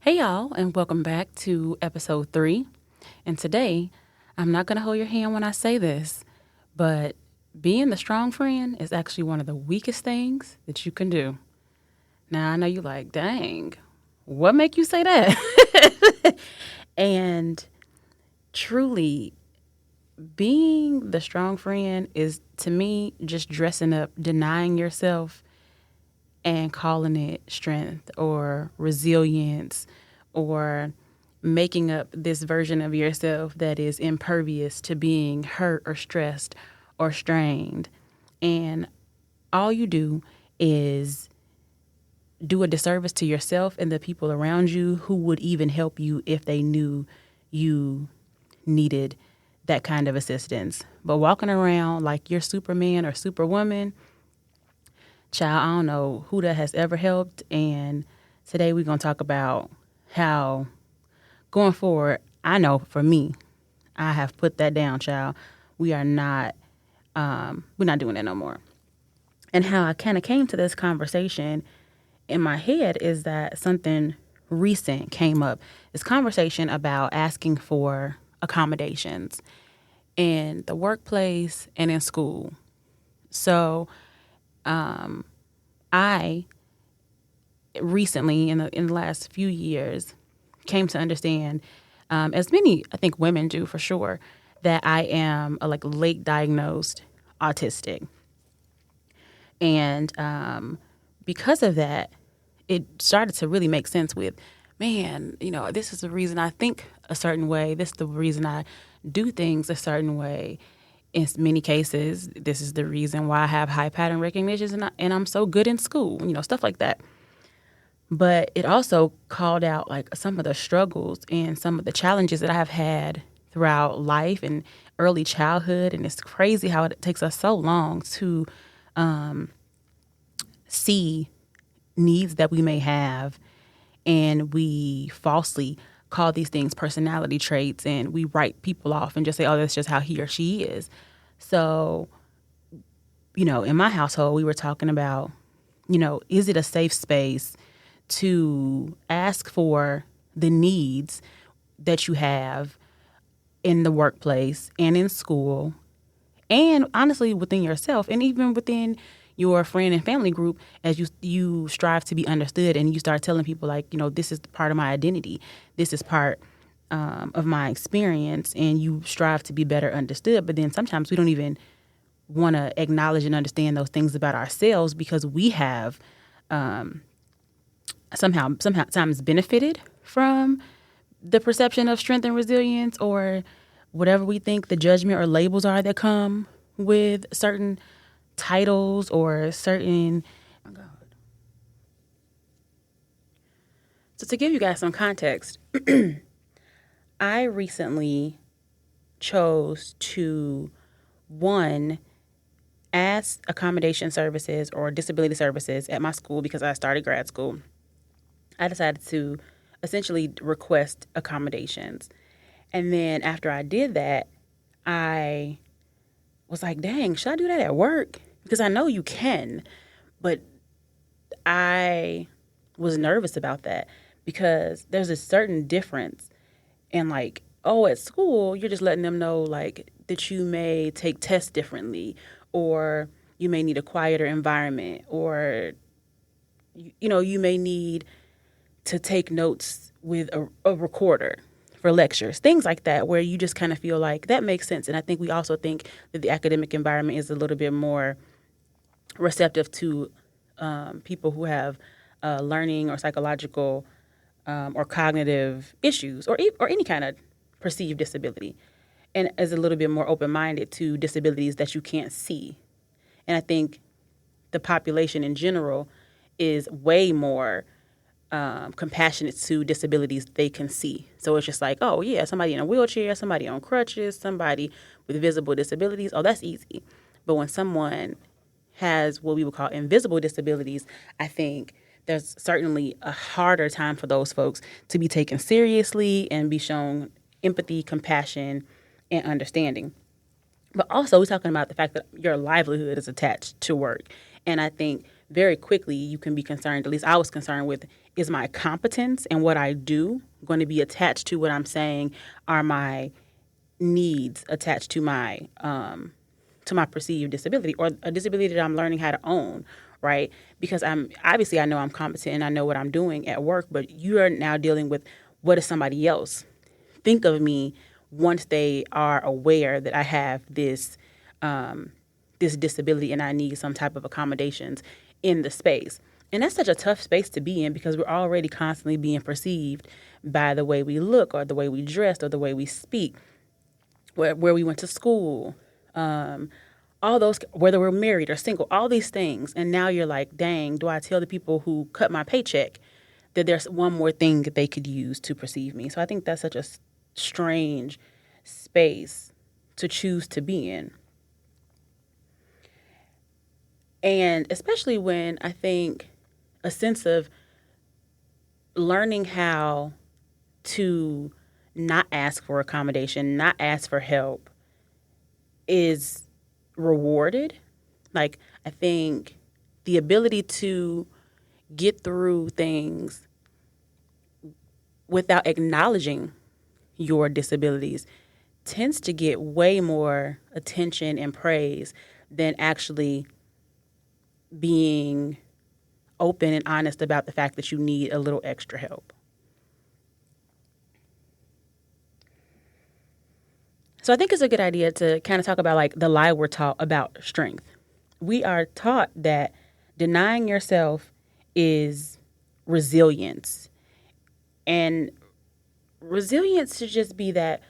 Hey, y'all, and welcome back to episode 3. And today, I'm not going to hold your hand when I say this, but being the strong friend is actually one of the weakest things that you can do. Now, I know you like, dang, what make you say that? And truly, being the strong friend is, to me, just dressing up, denying yourself, and calling it strength or resilience or making up this version of yourself that is impervious to being hurt or stressed or strained. And all you do is do a disservice to yourself and the people around you who would even help you if they knew you needed that kind of assistance. But walking around like you're Superman or Superwoman, child, I don't know who that has ever helped. And today we're going to talk about how going forward, I know for me, I have put that down, child. We are not, we're not doing that no more. And how I kind of came to this conversation in my head is that something recent came up. This conversation about asking for accommodations in the workplace and in school. So, I recently, in the last few years, came to understand, as many I think women do for sure, that I am a late diagnosed autistic, and because of that, it started to really make sense with, man, this is the reason I think a certain way. This is the reason I do things a certain way. In many cases, this is the reason why I have high pattern recognitions and I'm so good in school, stuff like that. But it also called out like some of the struggles and some of the challenges that I have had throughout life and early childhood. And it's crazy how it takes us so long to see needs that we may have, and we falsely call these things personality traits, and we write people off and just say, oh, that's just how he or she is. So, in my household, we were talking about, is it a safe space to ask for the needs that you have in the workplace and in school, and honestly within yourself, and even within your friend and family group, as you strive to be understood, and you start telling people like, this is part of my identity, this is part of my experience, and you strive to be better understood. But then sometimes we don't even want to acknowledge and understand those things about ourselves because we have sometimes benefited from the perception of strength and resilience, or whatever we think the judgment or labels are that come with certain titles or certain. Oh God. So to give you guys some context, I recently chose to, one, ask accommodation services or disability services at my school because I started grad school. I decided to essentially request accommodations. And then after I did that, I was like, dang, should I do that at work? Because I know you can, but I was nervous about that because there's a certain difference in like, oh, at school, you're just letting them know like that you may take tests differently, or you may need a quieter environment, or, you may need to take notes with a recorder for lectures, things like that, where you just kind of feel like that makes sense. And I think we also think that the academic environment is a little bit more receptive to people who have learning or psychological or cognitive issues, or any kind of perceived disability, and is a little bit more open-minded to disabilities that you can't see. And I think the population in general is way more compassionate to disabilities they can see. So it's just like, oh yeah, somebody in a wheelchair, somebody on crutches, somebody with visible disabilities, oh, that's easy. But when someone has what we would call invisible disabilities, I think there's certainly a harder time for those folks to be taken seriously and be shown empathy, compassion, and understanding. But also, we're talking about the fact that your livelihood is attached to work. And I think very quickly you can be concerned, at least I was concerned with, is my competence and what I do going to be attached to what I'm saying? Are my needs attached to my perceived disability or a disability that I'm learning how to own, right? Because I know I'm competent and I know what I'm doing at work, but you are now dealing with what does somebody else think of me once they are aware that I have this disability and I need some type of accommodations in the space. And that's such a tough space to be in because we're already constantly being perceived by the way we look or the way we dress or the way we speak, where we went to school, all those, whether we're married or single, all these things. And now you're like, dang, do I tell the people who cut my paycheck that there's one more thing that they could use to perceive me? So I think that's such a strange space to choose to be in. And especially when I think a sense of learning how to not ask for accommodation, not ask for help is rewarded. Like, I think the ability to get through things without acknowledging your disabilities tends to get way more attention and praise than actually being open and honest about the fact that you need a little extra help. So I think it's a good idea to kind of talk about like the lie we're taught about strength. We are taught that denying yourself is resilience. And resilience should just be that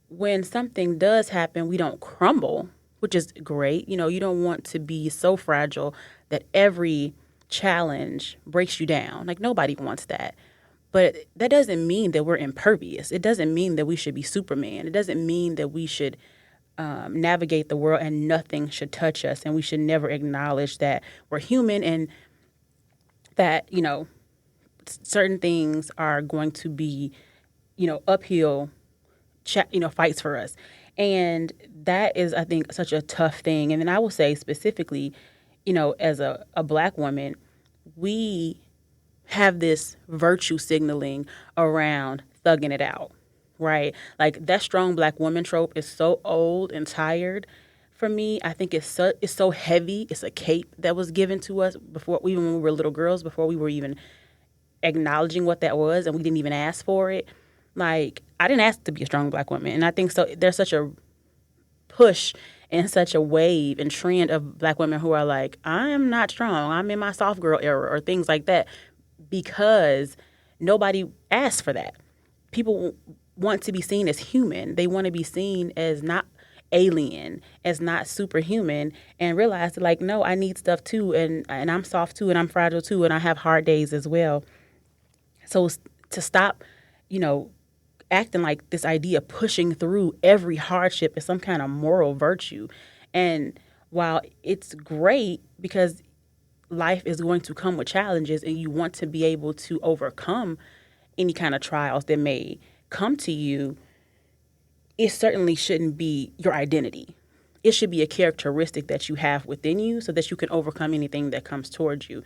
when something does happen, we don't crumble, which is great. You know, you don't want to be so fragile that every challenge breaks you down. Like, nobody wants that. But that doesn't mean that we're impervious. It doesn't mean that we should be Superman. It doesn't mean that we should navigate the world and nothing should touch us. And we should never acknowledge that we're human and that, you know, certain things are going to be, you know, uphill, fights for us. And that is, I think, such a tough thing. And then I will say specifically, you know, as a Black woman, we have this virtue signaling around thugging it out, right? Like, that strong Black woman trope is so old and tired for me. I think it's so heavy. It's a cape that was given to us before, even when we were little girls, before we were even acknowledging what that was, and we didn't even ask for it. Like, I didn't ask to be a strong Black woman, and I think so. There's such a push and such a wave and trend of Black women who are like, I am not strong. I'm in my soft girl era or things like that, because nobody asked for that. People want to be seen as human. They want to be seen as not alien, as not superhuman, and realize that, like, no, I need stuff too, and I'm soft too, and I'm fragile too, and I have hard days as well. So to stop, you know, acting like this idea of pushing through every hardship is some kind of moral virtue. And while it's great because life is going to come with challenges and you want to be able to overcome any kind of trials that may come to you, it certainly shouldn't be your identity. It should be a characteristic that you have within you so that you can overcome anything that comes towards you.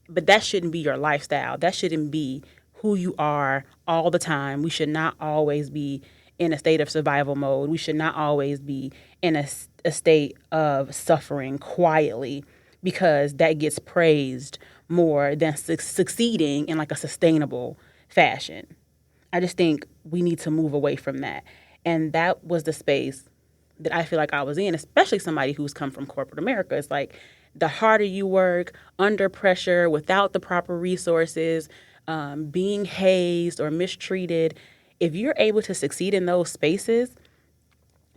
But that shouldn't be your lifestyle. That shouldn't be who you are all the time. We should not always be in a state of survival mode. We should not always be in a state of suffering quietly, because that gets praised more than succeeding in like a sustainable fashion. I just think we need to move away from that. And that was the space that I feel like I was in, especially somebody who's come from corporate America. It's like, the harder you work, under pressure, without the proper resources, being hazed or mistreated, if you're able to succeed in those spaces,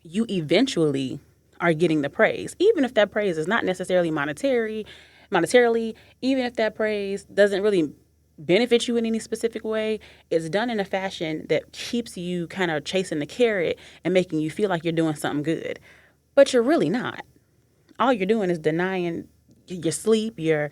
you eventually are getting the praise, even if that praise is not necessarily monetarily, even if that praise doesn't really benefit you in any specific way. It's done in a fashion that keeps you kind of chasing the carrot and making you feel like you're doing something good, but you're really not. All you're doing is denying your sleep, your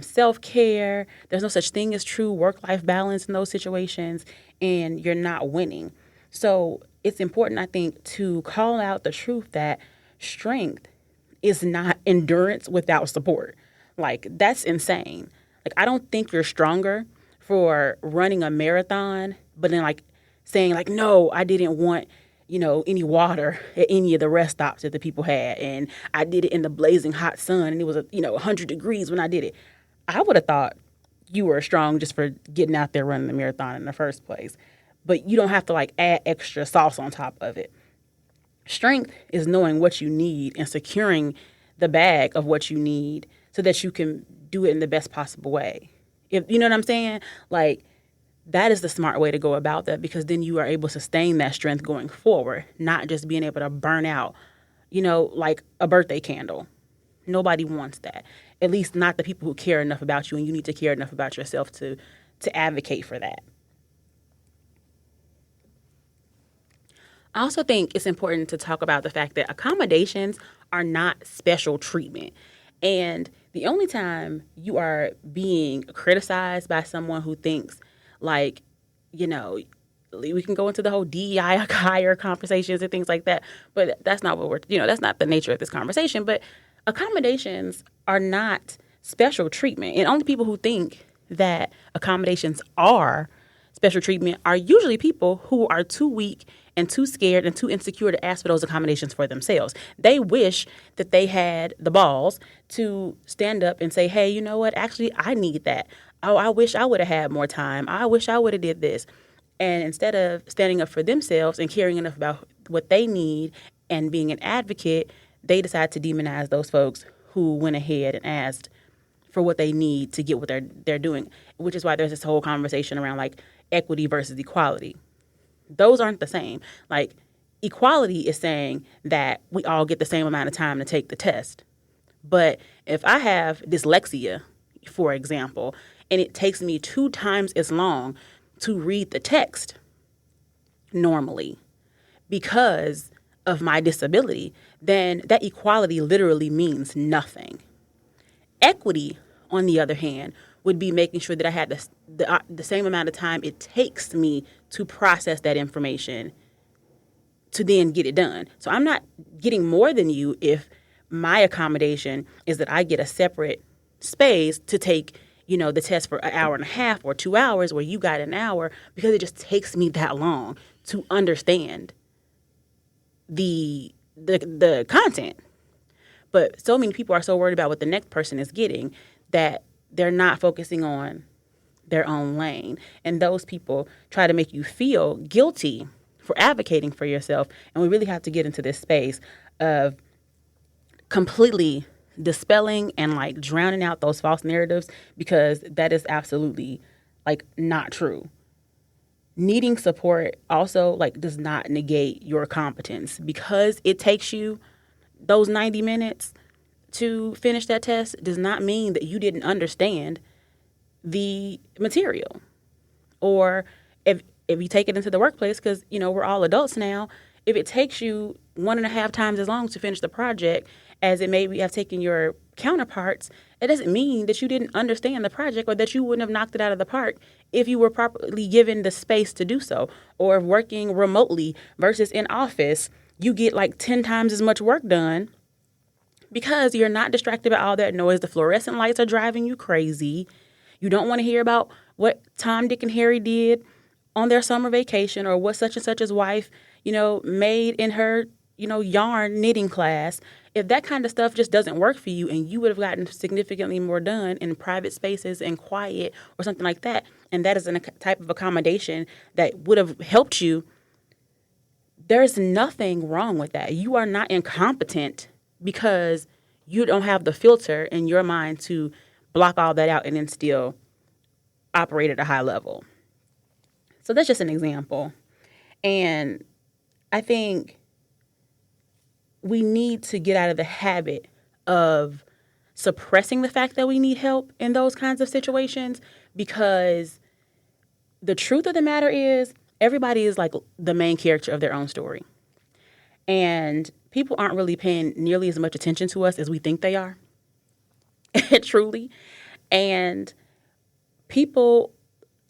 self-care. There's no such thing as true work-life balance in those situations, and you're not winning. So it's important, I think, to call out the truth that strength is not endurance without support. Like, that's insane. Like, I don't think you're stronger for running a marathon, but then like saying like, no, I didn't want, any water at any of the rest stops that the people had. And I did it in the blazing hot sun and it was, 100 degrees when I did it. I would have thought you were strong just for getting out there running the marathon in the first place. But you don't have to like add extra sauce on top of it. Strength is knowing what you need and securing the bag of what you need so that you can do it in the best possible way. If you know what I'm saying? Like, that is the smart way to go about that, because then you are able to sustain that strength going forward, not just being able to burn out, like a birthday candle. Nobody wants that. At least not the people who care enough about you, and you need to care enough about yourself to advocate for that. I also think it's important to talk about the fact that accommodations are not special treatment. And the only time you are being criticized by someone who thinks like, we can go into the whole DEI hire conversations and things like that, but that's not what that's not the nature of this conversation. But accommodations are not special treatment. And only people who think that accommodations are special treatment are usually people who are too weak and too scared and too insecure to ask for those accommodations for themselves. They wish that they had the balls to stand up and say, hey, you know what? Actually, I need that. Oh, I wish I would have had more time. I wish I would have did this. And instead of standing up for themselves and caring enough about what they need and being an advocate, they decide to demonize those folks who went ahead and asked for what they need to get what they're doing, which is why there's this whole conversation around like equity versus equality. Those aren't the same. Like, equality is saying that we all get the same amount of time to take the test. But if I have dyslexia, for example, and it takes me 2 times as long to read the text normally because of my disability, then that equality literally means nothing. Equity, on the other hand, would be making sure that I had the same amount of time it takes me to process that information to then get it done. So I'm not getting more than you if my accommodation is that I get a separate space to take, the test for an hour and a half or 2 hours where you got an hour, because it just takes me that long to understand the content. But so many people are so worried about what the next person is getting that they're not focusing on their own lane. And those people try to make you feel guilty for advocating for yourself. And we really have to get into this space of completely dispelling and like drowning out those false narratives, because that is absolutely like not true. Needing support also like does not negate your competence. Because it takes you those 90 minutes to finish that test does not mean that you didn't understand the material. Or if you take it into the workplace, because, we're all adults now, if it takes you 1.5 times as long to finish the project as it maybe have taken your counterparts, it doesn't mean that you didn't understand the project or that you wouldn't have knocked it out of the park if you were properly given the space to do so. Or if working remotely versus in office, you get like 10 times as much work done because you're not distracted by all that noise. The fluorescent lights are driving you crazy. You don't want to hear about what Tom, Dick, and Harry did on their summer vacation, or what such and such's wife, made in her, yarn knitting class. If that kind of stuff just doesn't work for you and you would have gotten significantly more done in private spaces and quiet or something like that, and that is a type of accommodation that would have helped you, there's nothing wrong with that. You are not incompetent because you don't have the filter in your mind to block all that out and then still operate at a high level. So that's just an example. And I think we need to get out of the habit of suppressing the fact that we need help in those kinds of situations, because the truth of the matter is everybody is like the main character of their own story. And people aren't really paying nearly as much attention to us as we think they are. Truly. And people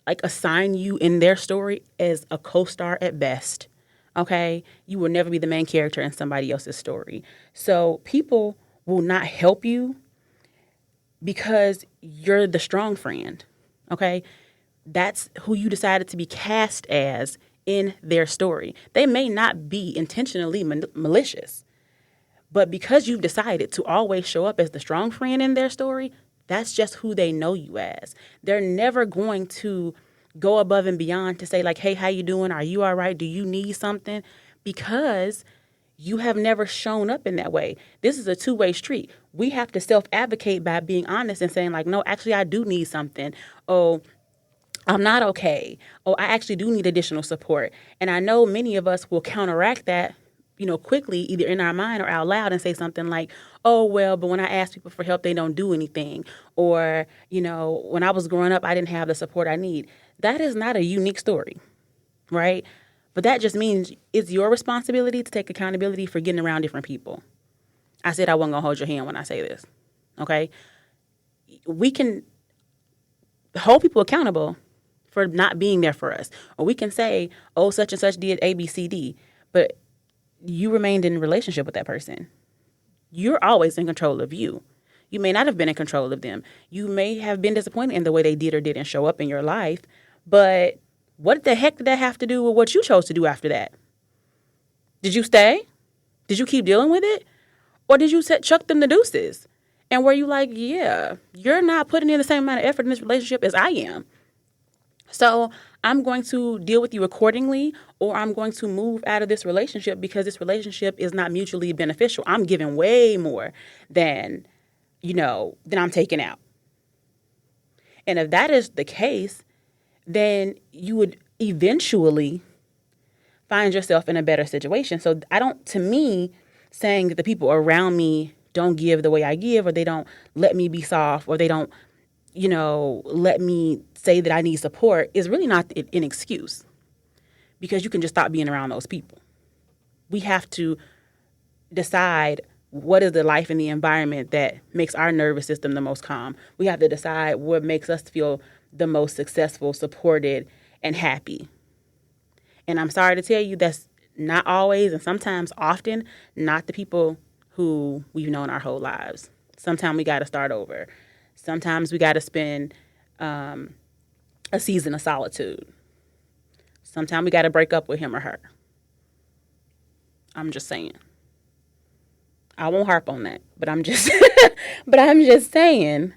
like assign you in their story as a co-star at best. Okay? You will never be the main character in somebody else's story. So people will not help you because you're the strong friend. Okay? That's who you decided to be cast as in their story. They may not be intentionally malicious, but because you've decided to always show up as the strong friend in their story, that's just who they know you as. They're never going to go above and beyond to say like, "Hey, how you doing? Are you all right? Do you need something?" Because you have never shown up in that way. This is a two-way street. We have to self-advocate by being honest and saying like, "No, actually I do need something." Oh, I'm not okay. Oh, I actually do need additional support. And I know many of us will counteract that, quickly, either in our mind or out loud and say something like, "Oh, well, but when I ask people for help, they don't do anything." Or, when I was growing up, I didn't have the support I need. That is not a unique story, right? But that just means it's your responsibility to take accountability for getting around different people. I said I wasn't going to hold your hand when I say this, okay? We can hold people accountable for not being there for us. Or we can say, "Oh, such and such did A, B, C, D," but you remained in a relationship with that person. You're always in control of you. You may not have been in control of them. You may have been disappointed in the way they did or didn't show up in your life, but what the heck did that have to do with what you chose to do after that? Did you stay? Did you keep dealing with it? Or did you chuck them the deuces? And were you like, "Yeah, you're not putting in the same amount of effort in this relationship as I am. So I'm going to deal with you accordingly, or I'm going to move out of this relationship because this relationship is not mutually beneficial. I'm giving way more than, than I'm taking out." And if that is the case, then you would eventually find yourself in a better situation. So to me, saying that the people around me don't give the way I give, or they don't let me be soft, or they don't, let me say that I need support is really not an excuse, because you can just stop being around those people. We have to decide what is the life and the environment that makes our nervous system the most calm. We have to decide what makes us feel the most successful, supported, and happy. And I'm sorry to tell you, that's not always, and sometimes often, not the people who we've known our whole lives. Sometimes we got to start over. Sometimes we got to spend a season of solitude. Sometimes we got to break up with him or her. I'm just saying. I won't harp on that, but I'm just but I'm just saying,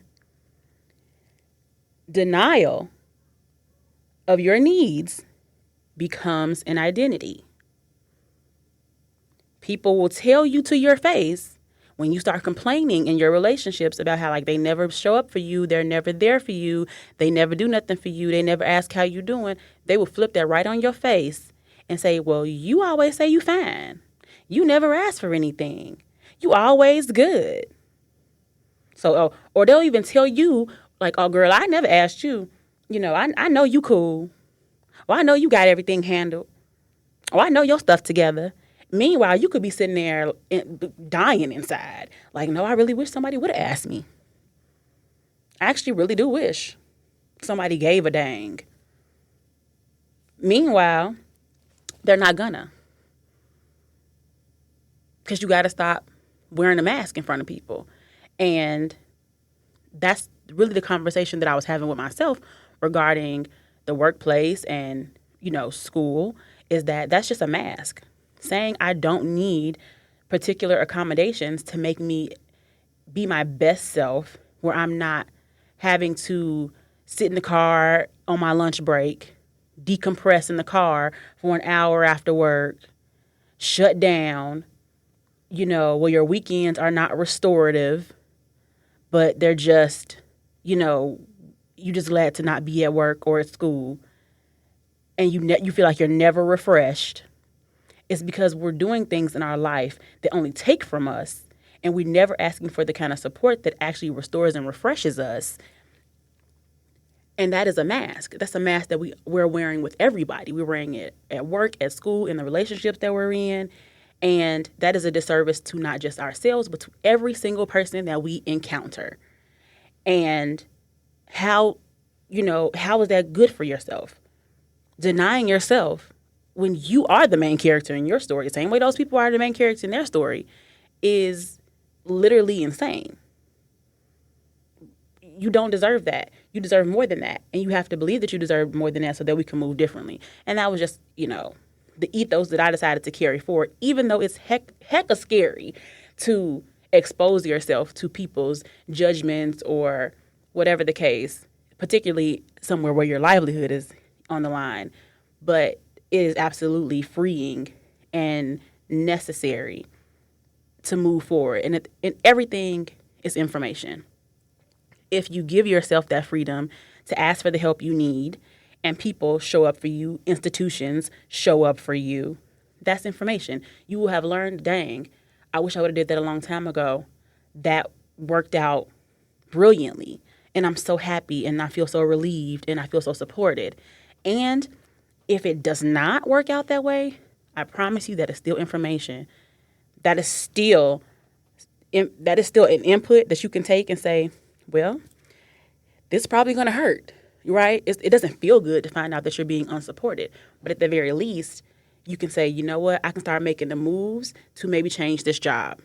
denial of your needs becomes an identity. People will tell you to your face when you start complaining in your relationships about how like they never show up for you, they're never there for you, they never do nothing for you, they never ask how you doing. They will flip that right on your face and say, "Well, you always say you fine. You never ask for anything. You always good." So, or they'll even tell you like, "Oh, girl, I never asked you. I know you cool. Or I know you got everything handled. Or I know your stuff together." Meanwhile, you could be sitting there dying inside. Like, "No, I really wish somebody would have asked me. I actually really do wish somebody gave a dang." Meanwhile, they're not gonna. Because you got to stop wearing a mask in front of people. And that's really the conversation that I was having with myself regarding the workplace and, school, is that that's just a mask. Saying I don't need particular accommodations to make me be my best self, where I'm not having to sit in the car on my lunch break, decompress in the car for an hour after work, shut down, where your weekends are not restorative, but they're just, you just glad to not be at work or at school, and you feel like you're never refreshed. It's because we're doing things in our life that only take from us, and we're never asking for the kind of support that actually restores and refreshes us. And that is a mask. That's a mask that we're wearing with everybody. We're wearing it at work, at school, in the relationships that we're in. And that is a disservice to not just ourselves, but to every single person that we encounter. And how is that good for yourself? Denying yourself when you are the main character in your story, the same way those people are the main character in their story, is literally insane. you don't deserve that. You deserve more than that. And you have to believe that you deserve more than that so that we can move differently. And that was just, the ethos that I decided to carry forward, even though it's hecka scary to expose yourself to people's judgments or whatever the case, particularly somewhere where your livelihood is on the line. But it is absolutely freeing and necessary to move forward. And everything is information. If you give yourself that freedom to ask for the help you need and people show up for you, institutions show up for you, that's information. You will have learned, dang, I wish I would have did that a long time ago. That worked out brilliantly. And I'm so happy and I feel so relieved and I feel so supported. And if it does not work out that way, I promise you that it's still information. That is still an input that you can take and say, well, this is probably going to hurt, right? It doesn't feel good to find out that you're being unsupported. But at the very least, you can say, you know what, I can start making the moves to maybe change this job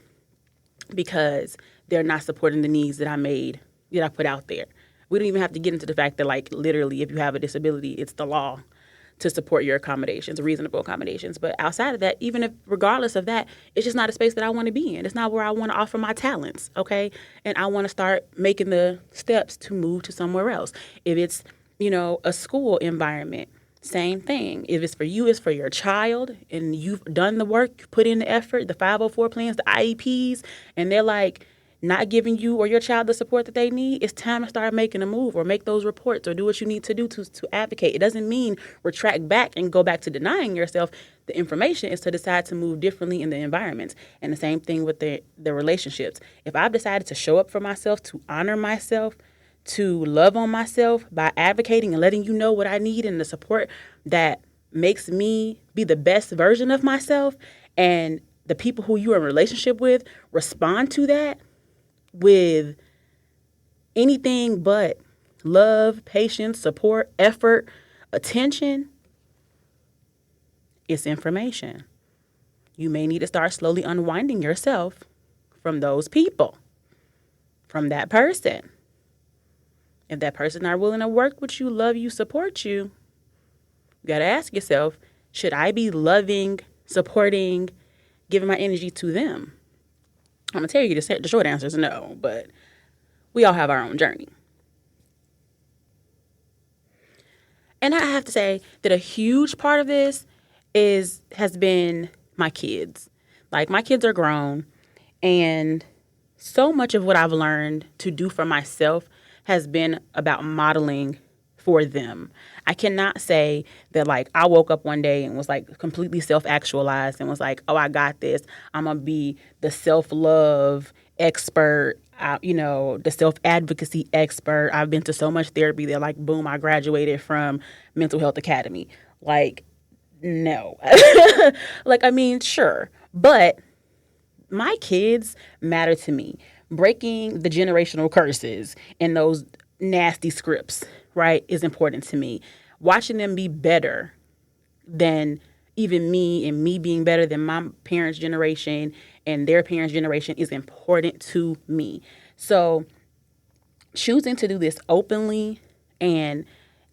because they're not supporting the needs that I put out there. We don't even have to get into the fact that, like, literally, if you have a disability, it's the law to support your accommodations, reasonable accommodations. But outside of that, even if regardless of that, it's just not a space that I want to be in. It's not where I want to offer my talents, okay? And I want to start making the steps to move to somewhere else. If it's, a school environment, same thing. If it's for you, it's for your child, and you've done the work, put in the effort, the 504 plans, the IEPs, and they're like, not giving you or your child the support that they need, it's time to start making a move or make those reports or do what you need to do to advocate. It doesn't mean retract back and go back to denying yourself the information. Is to decide to move differently in the environments. And the same thing with the relationships. If I've decided to show up for myself, to honor myself, to love on myself by advocating and letting you know what I need and the support that makes me be the best version of myself, and the people who you're in a relationship with respond to that with anything but love, patience, support, effort, attention, it's information. You may need to start slowly unwinding yourself from those people, from that person. If that person not willing to work with you, love you, support you, you got to ask yourself, should I be loving, supporting, giving my energy to them? I'm going to tell you the short answer is no, but we all have our own journey. And I have to say that a huge part of this has been my kids. Like, my kids are grown, and so much of what I've learned to do for myself has been about modeling for them. I cannot say that, like, I woke up one day and was, like, completely self-actualized and was like, oh, I got this. I'm going to be the self-love expert, the self-advocacy expert. I've been to so much therapy that, like, boom, I graduated from Mental Health Academy. Like, no. Sure. But my kids matter to me. Breaking the generational curses and those nasty scripts, right, is important to me. Watching them be better than even me, and me being better than my parents' generation and their parents' generation is important to me. So choosing to do this openly and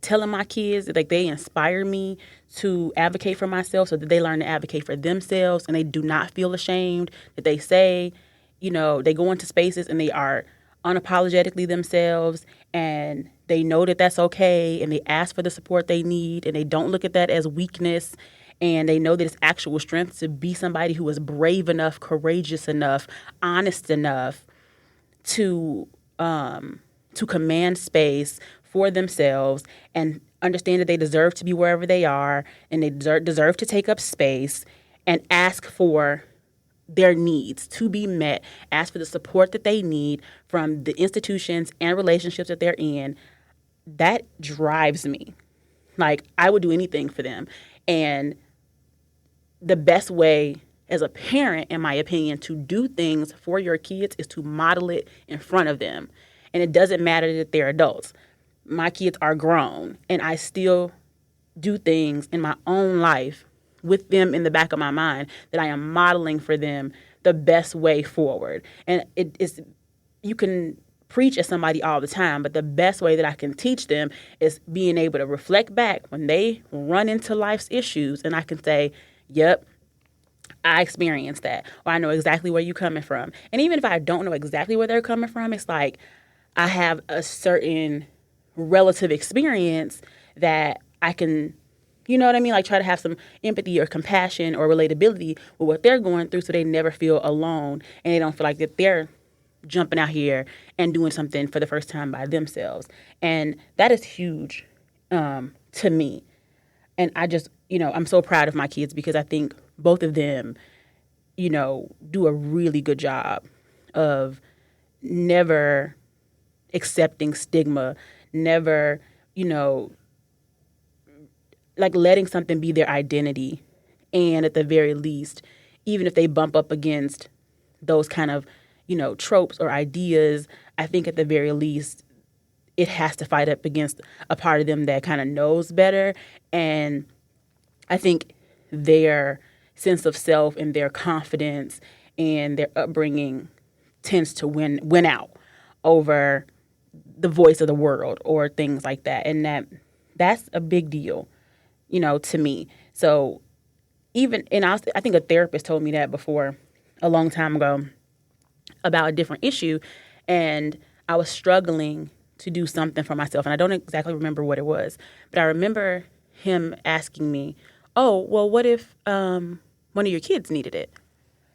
telling my kids that, like, they inspire me to advocate for myself so that they learn to advocate for themselves and they do not feel ashamed, that they say, they go into spaces and they are unapologetically themselves, and they know that that's okay, and they ask for the support they need, and they don't look at that as weakness, and they know that it's actual strength to be somebody who is brave enough, courageous enough, honest enough to command space for themselves and understand that they deserve to be wherever they are, and they deserve to take up space and ask for their needs to be met, ask for the support that they need from the institutions and relationships that they're in. That drives me. Like, I would do anything for them. And the best way as a parent, in my opinion, to do things for your kids is to model it in front of them. And it doesn't matter that they're adults. My kids are grown, and I still do things in my own life with them in the back of my mind that I am modeling for them the best way forward. And you can preach at somebody all the time, but the best way that I can teach them is being able to reflect back when they run into life's issues, and I can say, yep, I experienced that, or I know exactly where you're coming from. And even if I don't know exactly where they're coming from, it's like I have a certain relative experience that I can, you know what I mean? Like try to have some empathy or compassion or relatability with what they're going through so they never feel alone and they don't feel like that they're jumping out here and doing something for the first time by themselves. And that is huge to me. And I just, I'm so proud of my kids because I think both of them, do a really good job of never accepting stigma, never, like letting something be their identity. And at the very least, even if they bump up against those kind of, tropes or ideas, I think at the very least, it has to fight up against a part of them that kind of knows better. And I think their sense of self and their confidence and their upbringing tends to win out over the voice of the world or things like that. And that's a big deal, to me. So I think a therapist told me that before a long time ago about a different issue. And I was struggling to do something for myself. And I don't exactly remember what it was, but I remember him asking me, oh, well, what if one of your kids needed it?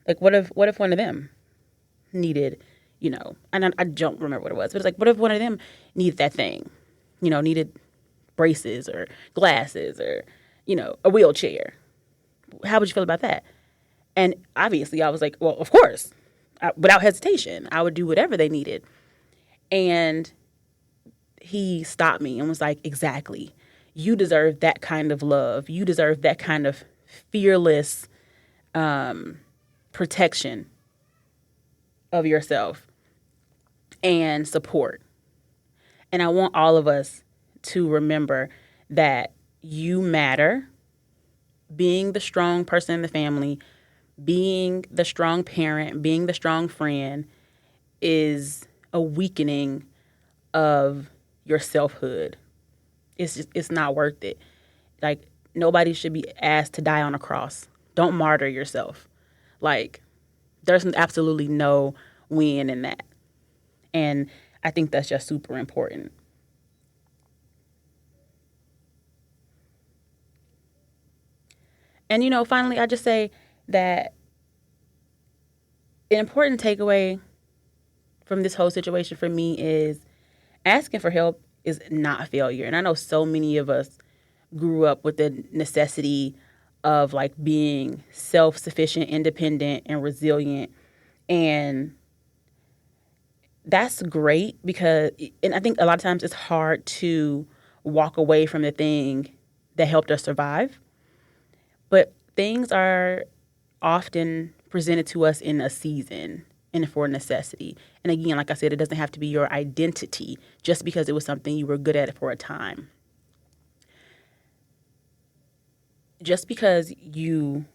Like, what if one of them needed, and I don't remember what it was, but it's like, what if one of them needed that thing, needed braces or glasses or, a wheelchair? How would you feel about that? And obviously I was like, well, of course, without hesitation, I would do whatever they needed. And he stopped me and was like, exactly. You deserve that kind of love. You deserve that kind of fearless protection of yourself and support. And I want all of us to remember that you matter. Being the strong person in the family, being the strong parent, being the strong friend is a weakening of your selfhood. It's not worth it. Like, nobody should be asked to die on a cross. Don't martyr yourself. Like, there's absolutely no win in that. And I think that's just super important. And, finally, I just say that an important takeaway from this whole situation for me is asking for help is not a failure. And I know so many of us grew up with the necessity of like being self-sufficient, independent, and resilient. And that's great and I think a lot of times it's hard to walk away from the thing that helped us survive. But things are often presented to us in a season and for necessity. And again, like I said, it doesn't have to be your identity just because it was something you were good at for a time. Just because you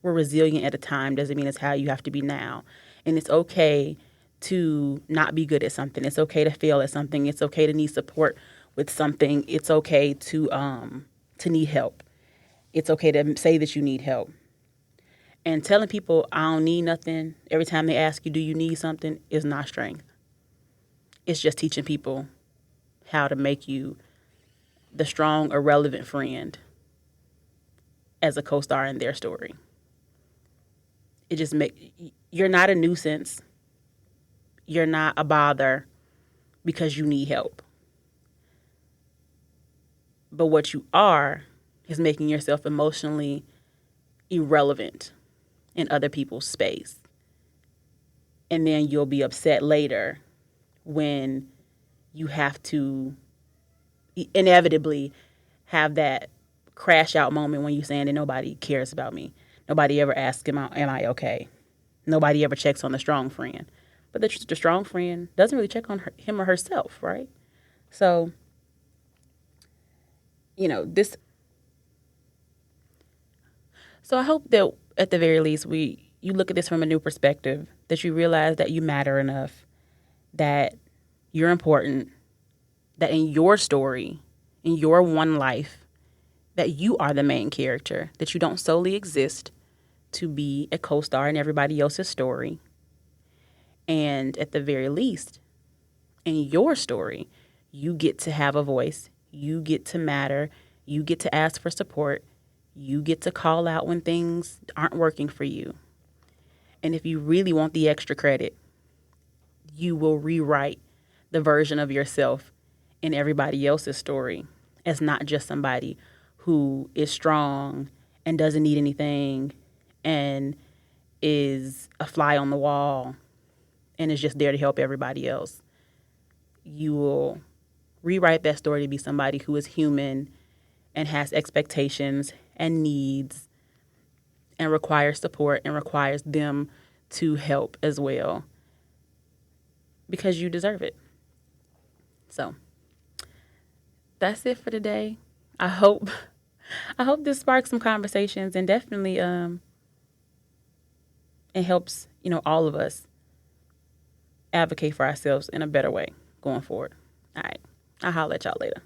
were resilient at a time doesn't mean it's how you have to be now. And it's okay to not be good at something. It's okay to fail at something. It's okay to need support with something. It's okay to need help. It's okay to say that you need help. And telling people I don't need nothing every time they ask you, do you need something, is not strength. It's just teaching people how to make you the strong, irrelevant friend as a co-star in their story. You're not a nuisance. You're not a bother because you need help. But what you are is making yourself emotionally irrelevant in other people's space. And then you'll be upset later when you have to inevitably have that crash out moment when you're saying that nobody cares about me. Nobody ever asks, am I okay? Nobody ever checks on the strong friend. But the strong friend doesn't really check on him or herself, right? So, this. So I hope that at the very least you look at this from a new perspective, that you realize that you matter enough that you're important, that in your story, in your one life, that you are the main character, that you don't solely exist to be a co-star in everybody else's story. And at the very least, in your story, you get to have a voice, you get to matter, you get to ask for support, you get to call out when things aren't working for you. And if you really want the extra credit, you will rewrite the version of yourself in everybody else's story as not just somebody who is strong and doesn't need anything and is a fly on the wall and is just there to help everybody else. You will rewrite that story to be somebody who is human and has expectations and needs and requires support and requires them to help as well because you deserve it. So that's it for today. I hope this sparks some conversations and definitely it helps, all of us advocate for ourselves in a better way going forward. All right. I'll holler at y'all later.